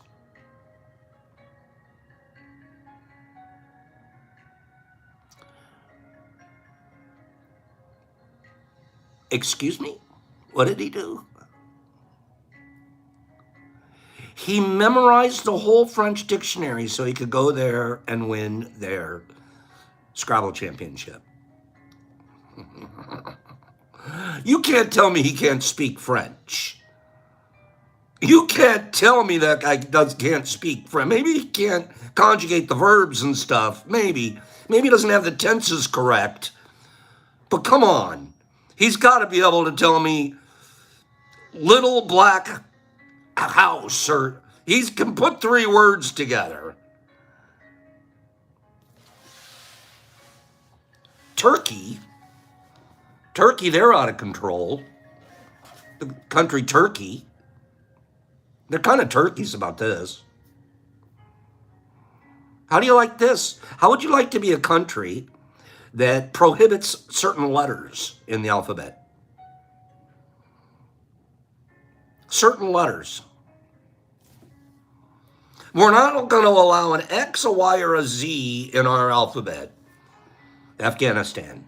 Excuse me? What did he do? He memorized the whole French dictionary so he could go there and win their Scrabble championship. You can't tell me he can't speak French. You can't tell me that guy can't speak French. Maybe he can't conjugate the verbs and stuff. Maybe. Maybe he doesn't have the tenses correct. But come on. He's got to be able to tell me little black house, or he can put 3 words together. Turkey, they're out of control. The country Turkey, they're kind of turkeys about this. How do you like this? How would you like to be a country that prohibits certain letters in the alphabet? Certain letters. We're not going to allow an X, a Y, or a Z in our alphabet. Afghanistan.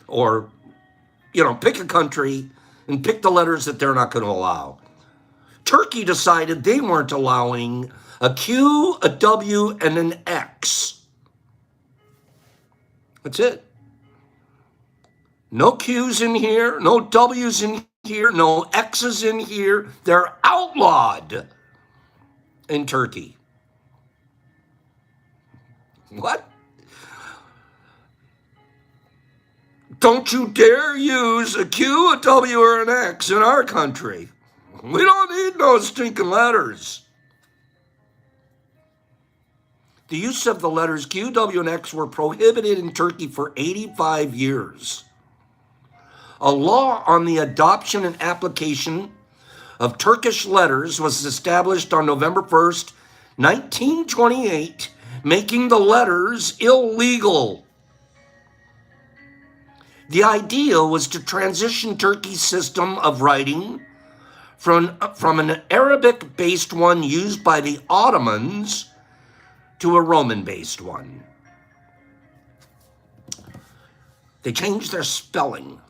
Or, pick a country and pick the letters that they're not going to allow. Turkey decided they weren't allowing a Q, a W, and an X. That's it. No Q's in here, no W's in here, no X's in here. They're outlawed in Turkey. What? Don't you dare use a Q, a W, or an X in our country. We don't need no stinking letters. The use of the letters Q, W, and X were prohibited in Turkey for 85 years. A law on the adoption and application of Turkish letters was established on November 1st, 1928, making the letters illegal. The idea was to transition Turkey's system of writing from an Arabic-based one used by the Ottomans to a Roman-based one. They changed their spelling.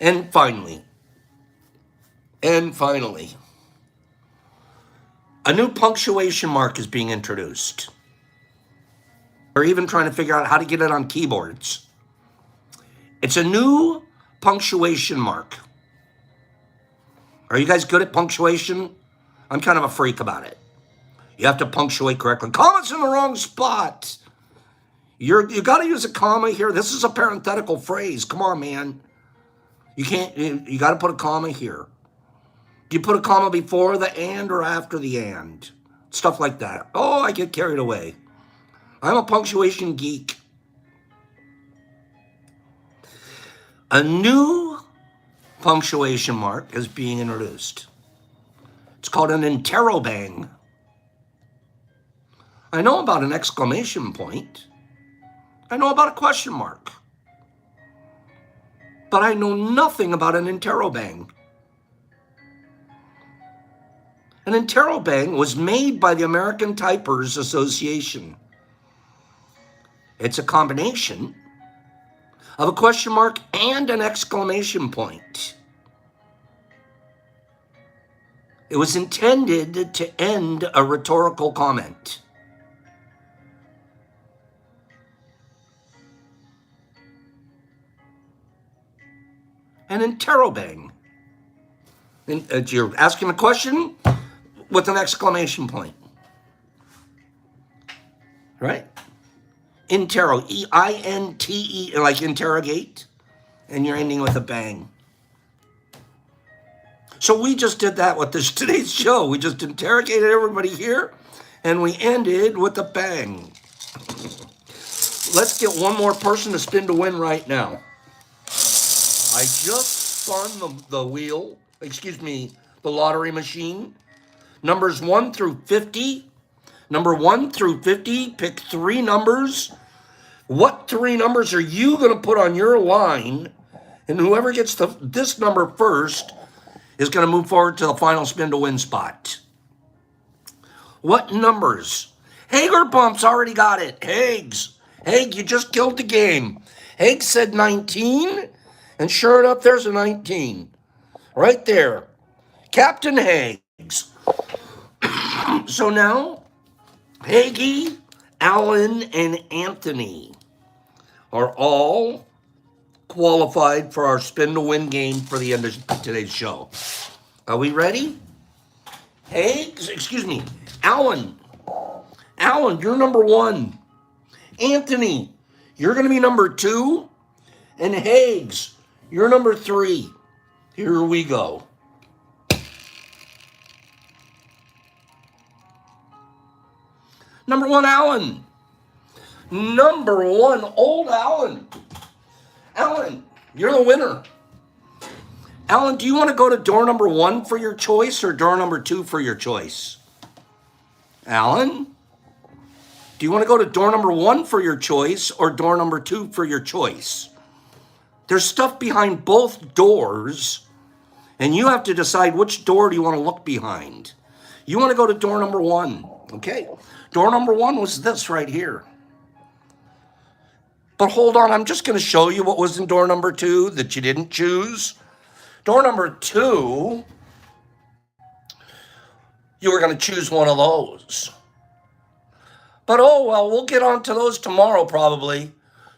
And finally, a new punctuation mark is being introduced. They're even trying to figure out how to get it on keyboards. It's a new punctuation mark. Are you guys good at punctuation? I'm kind of a freak about it. You have to punctuate correctly. Comma's in the wrong spot. You got to use a comma here. This is a parenthetical phrase. Come on, man. You got to put a comma here. Do you put a comma before the and or after the and? Stuff like that. Oh, I get carried away. I'm a punctuation geek. A new punctuation mark is being introduced. It's called an interrobang. I know about an exclamation point. I know about a question mark. But I know nothing about an interrobang. An interrobang was made by the American Typers Association. It's a combination of a question mark and an exclamation point. It was intended to end a rhetorical comment. An interrobang. You're asking a question with an exclamation point. Right? Interro, E-I-N-T-E, like interrogate, and you're ending with a bang. So we just did that with today's show. We just interrogated everybody here, and we ended with a bang. Let's get one more person to spin to win right now. I just spun the wheel, the lottery machine. Numbers 1 through 50. Number 1 through 50, pick 3 numbers. What 3 numbers are you going to put on your line? And whoever gets this number first is going to move forward to the final spin to win spot. What numbers? Hager Bumps already got it. Hags. Hag, you just killed the game. Hag said 19, and sure enough, there's a 19. Right there. Captain Hags. So now, Haggy, Alan, and Anthony are all qualified for our spin to win game for the end of today's show. Are we ready? Hags, excuse me, Alan. Alan, you're number 1. Anthony, you're going to be number 2. And Hags, you're number 3. Here we go. Number 1, Alan. Number 1, old Alan. Alan, you're the winner. Alan, do you want to go to door number 1 for your choice or door number 2 for your choice? Alan, do you want to go to door number 1 for your choice or door number 2 for your choice? There's stuff behind both doors, and you have to decide which door do you want to look behind. You want to go to door number 1, okay? Door number 1 was this right here. But hold on, I'm just going to show you what was in door number 2 that you didn't choose. Door number 2, you were going to choose one of those. But oh well, we'll get on to those tomorrow probably.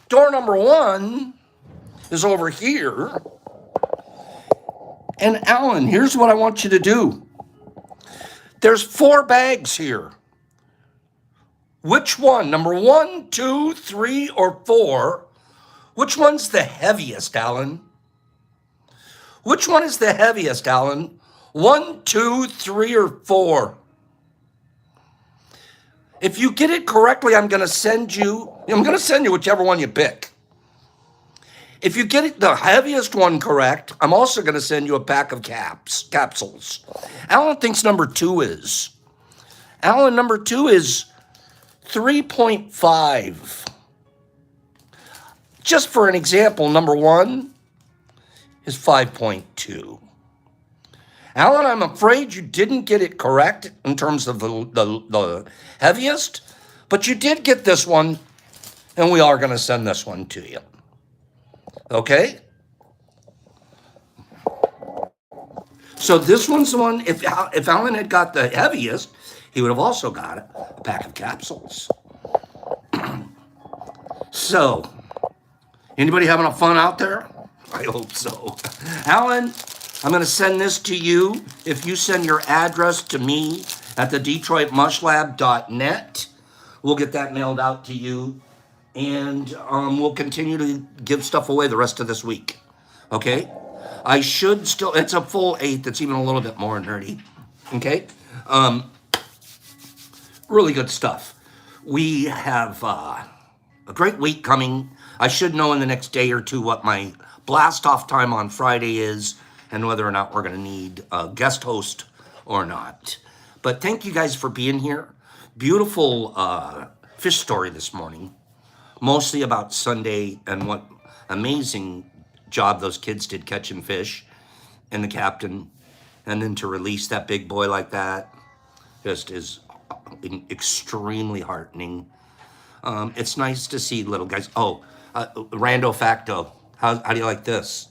Door number 1 is over here. And Alan, here's what I want you to do. There's 4 bags here. Which one, number 1, 2, 3, or 4, which one's the heaviest, Alan? Which one is the heaviest, Alan? 1, 2, 3, or 4? If you get it correctly, I'm going to send you whichever one you pick. If you get it, the heaviest one correct, I'm also going to send you a pack of capsules. Alan thinks number 2 is. Alan, number 2 is 3.5. Just for an example, number 1 is 5.2. Alan, I'm afraid you didn't get it correct in terms of the heaviest, but you did get this one, and we are going to send this one to you. Okay? So this one's the one, if Alan had got the heaviest, he would have also got a pack of capsules. So, anybody having a fun out there? I hope so. Alan, I'm going to send this to you. If you send your address to me at the DetroitMushLab.net, we'll get that mailed out to you. And we'll continue to give stuff away the rest of this week. Okay? I should still, it's a full 8 that's even a little bit more nerdy. Okay? Really good stuff. We have a great week coming. I should know in the next day or two what my blast off time on Friday is and whether or not we're going to need a guest host or not. But thank you guys for being here. Beautiful fish story this morning. Mostly about Sunday and what amazing job those kids did catching fish and the captain. And then to release that big boy like that just is extremely heartening. It's nice to see little guys. Oh, Rando Facto. How do you like this?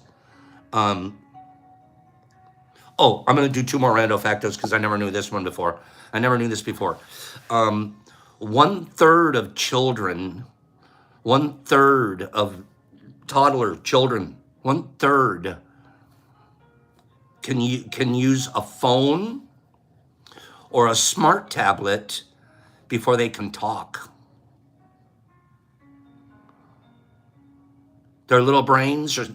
I'm going to do 2 more Rando Factos because I never knew this one before. I never knew this before. 1/3 of children, 1/3 of toddler children, 1/3 can use a phone or a smart tablet before they can talk. Their little brains are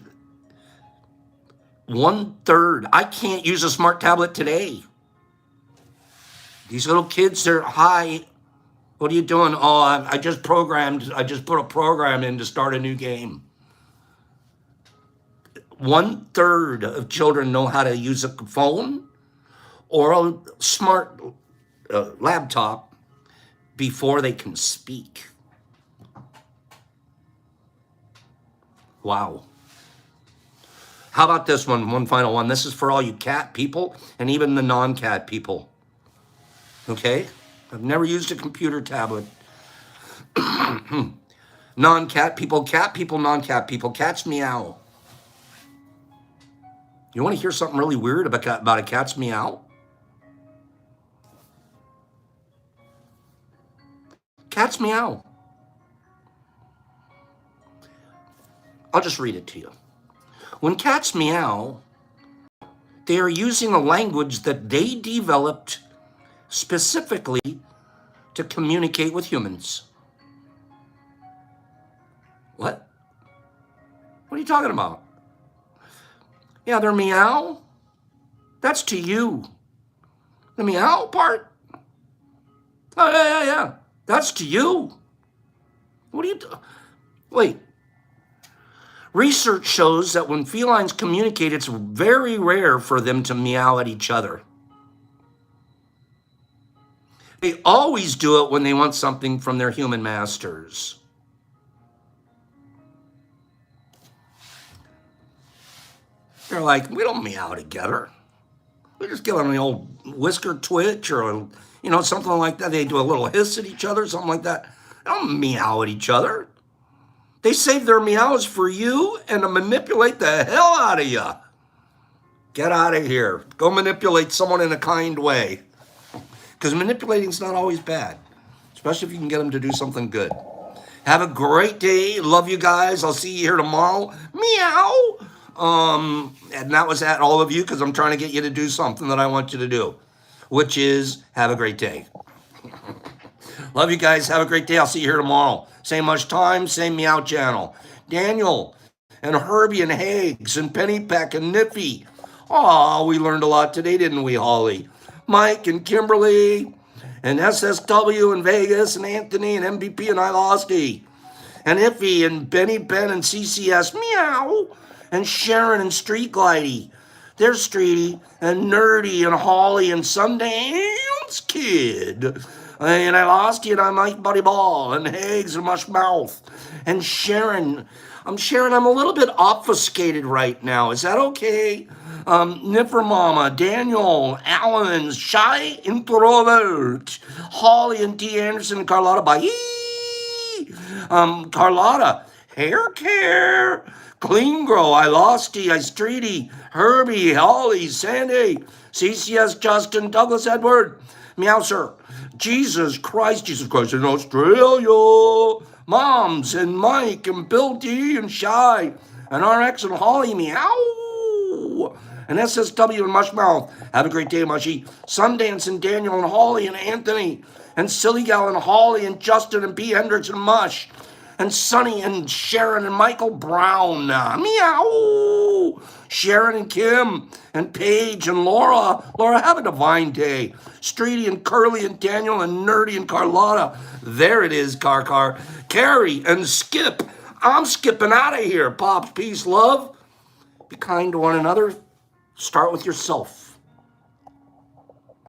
1/3. I can't use a smart tablet today. These little kids are, hi, what are you doing? Oh, I just put a program in to start a new game. 1/3 of children know how to use a phone or a smart laptop before they can speak. Wow. How about this one final one? This is for all you cat people and even the non-cat people. Okay? I've never used a computer tablet. Non-cat people, non-cat people. Cats meow. You want to hear something really weird about a cat's meow? Cats meow. I'll just read it to you. When cats meow, they are using a language that they developed specifically to communicate with humans. What? What are you talking about? Yeah, their meow. That's to you. The meow part? Oh, yeah. That's to you. What are you doing? Wait. Research shows that when felines communicate, it's very rare for them to meow at each other. They always do it when they want something from their human masters. They're like, we don't meow together. We just give them the old whisker twitch or, something like that. They do a little hiss at each other, something like that. They don't meow at each other. They save their meows for you and to manipulate the hell out of you. Get out of here. Go manipulate someone in a kind way. Because manipulating's not always bad, especially if you can get them to do something good. Have a great day. Love you guys. I'll see you here tomorrow. Meow. And that was at all of you because I'm trying to get you to do something that I want you to do, which is have a great day. Love you guys. Have a great day. I'll see you here tomorrow. Same much time, same meow channel. Daniel and Herbie and Hags and Penny Peck and Niffy. Aw, we learned a lot today, didn't we, Holly? Mike and Kimberly and SSW and Vegas and Anthony and MVP and Ilosty and Iffy and Benny Ben and CCS. Meow. And Sharon and Street Glidey. There's Streety and Nerdy and Holly and Sundance Kid. And I lost you and I'm Mike Buddy Ball and Hags and Mush Mouth. And Sharon. I'm a little bit obfuscated right now. Is that okay? Nipper Mama, Daniel, Alan, Shy Introvert, Holly and T. Anderson and Carlotta. Bye. Carlotta, Hair Care. Clean Grow, I Losty, I Streety, Herbie, Holly, Sandy, CCS, Justin, Douglas Edward, Meowser, Jesus Christ in Australia, Moms and Mike and Bill D and Shy and RX and Holly, Meow, and SSW and Mushmouth. Have a great day, Mushy. Sundance and Daniel and Holly and Anthony and Silly Gal and Holly and Justin and P. Hendricks and Mush. And Sonny and Sharon and Michael Brown. Meow. Sharon and Kim and Paige and Laura. Laura, have a divine day. Streety and Curly and Daniel and Nerdy and Carlotta. There it is, Car. Carrie and Skip. I'm skipping out of here. Pops, peace, love. Be kind to one another. Start with yourself.